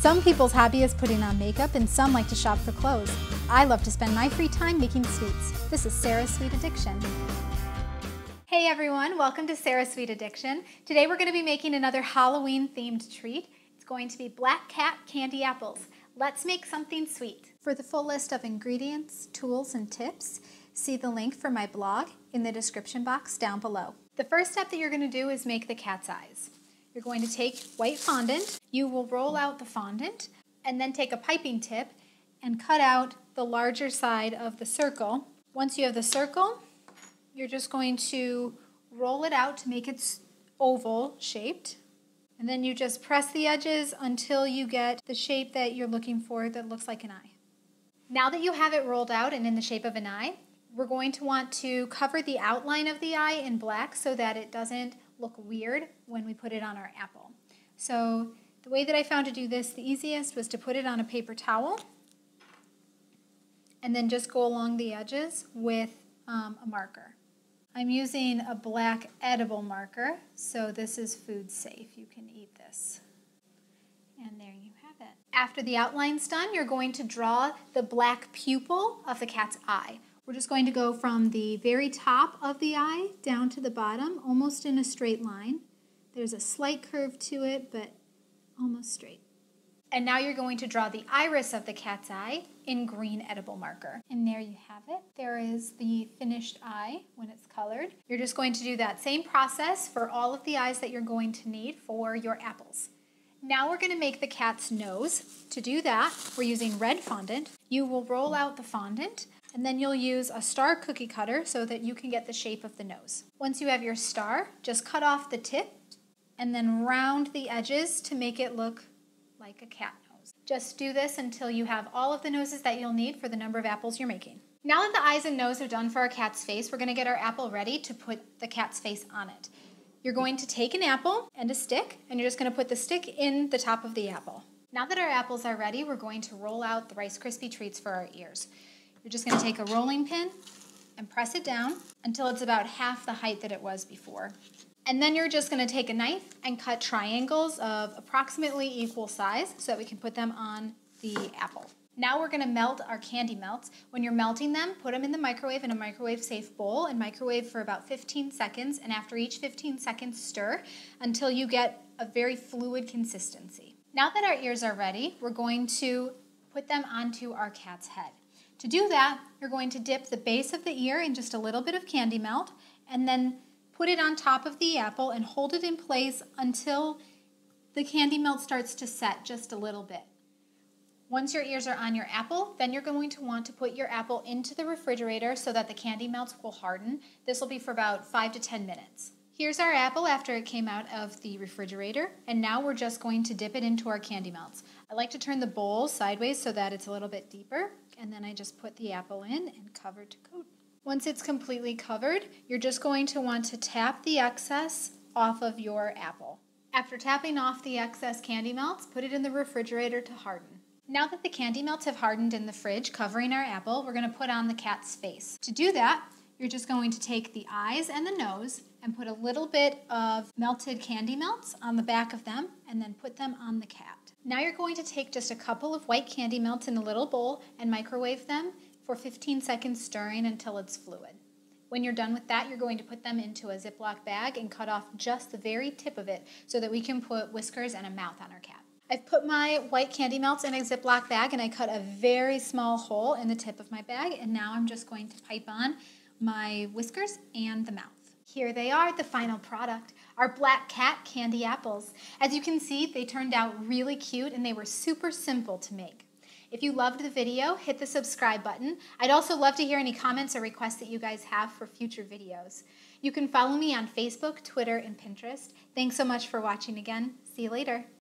Some people's hobby is putting on makeup and some like to shop for clothes. I love to spend my free time making sweets. This is Sarah's Sweet Addiction. Hey everyone, welcome to Sarah's Sweet Addiction. Today we're going to be making another Halloween themed treat. It's going to be Black Cat candy apples. Let's make something sweet. For the full list of ingredients, tools, and tips, see the link for my blog in the description box down below. The first step that you're going to do is make the cat's eyes. You're going to take white fondant. You will roll out the fondant and then take a piping tip and cut out the larger side of the circle. Once you have the circle, you're just going to roll it out to make it oval shaped. And then you just press the edges until you get the shape that you're looking for that looks like an eye. Now that you have it rolled out and in the shape of an eye, we're going to want to cover the outline of the eye in black so that it doesn't look weird when we put it on our apple. So the way that I found to do this the easiest was to put it on a paper towel and then just go along the edges with a marker. I'm using a black edible marker, so this is food safe. You can eat this. And there you have it. After the outline's done, you're going to draw the black pupil of the cat's eye. We're just going to go from the very top of the eye down to the bottom, almost in a straight line. There's a slight curve to it, but almost straight. And now you're going to draw the iris of the cat's eye in green edible marker. And there you have it. There is the finished eye when it's colored. You're just going to do that same process for all of the eyes that you're going to need for your apples. Now we're going to make the cat's nose. To do that, we're using red fondant. You will roll out the fondant, and then you'll use a star cookie cutter so that you can get the shape of the nose. Once you have your star, just cut off the tip and then round the edges to make it look like a cat nose. Just do this until you have all of the noses that you'll need for the number of apples you're making. Now that the eyes and nose are done for our cat's face, we're going to get our apple ready to put the cat's face on it. You're going to take an apple and a stick, and you're just going to put the stick in the top of the apple. Now that our apples are ready, we're going to roll out the Rice Krispie treats for our ears. You're just going to take a rolling pin and press it down until it's about half the height that it was before. And then you're just going to take a knife and cut triangles of approximately equal size so that we can put them on the apple. Now we're going to melt our candy melts. When you're melting them, put them in the microwave in a microwave-safe bowl and microwave for about 15 seconds. And after each 15 seconds, stir until you get a very fluid consistency. Now that our ears are ready, we're going to put them onto our cat's head. To do that, you're going to dip the base of the ear in just a little bit of candy melt and then put it on top of the apple and hold it in place until the candy melt starts to set just a little bit. Once your ears are on your apple, then you're going to want to put your apple into the refrigerator so that the candy melts will harden. This will be for about 5 to 10 minutes. Here's our apple after it came out of the refrigerator, and now we're just going to dip it into our candy melts. I like to turn the bowl sideways so that it's a little bit deeper, and then I just put the apple in and cover to coat. Once it's completely covered, you're just going to want to tap the excess off of your apple. After tapping off the excess candy melts, put it in the refrigerator to harden. Now that the candy melts have hardened in the fridge covering our apple, we're going to put on the cat's face. To do that, you're just going to take the eyes and the nose and put a little bit of melted candy melts on the back of them and then put them on the cat. Now you're going to take just a couple of white candy melts in a little bowl and microwave them for 15 seconds, stirring until it's fluid. When you're done with that, you're going to put them into a Ziploc bag and cut off just the very tip of it so that we can put whiskers and a mouth on our cat. I've put my white candy melts in a Ziploc bag and I cut a very small hole in the tip of my bag, and now I'm just going to pipe on my whiskers and the mouth. Here they are, the final product, our Black Cat candy apples. As you can see, they turned out really cute and they were super simple to make. If you loved the video, hit the subscribe button. I'd also love to hear any comments or requests that you guys have for future videos. You can follow me on Facebook, Twitter, and Pinterest. Thanks so much for watching again. See you later.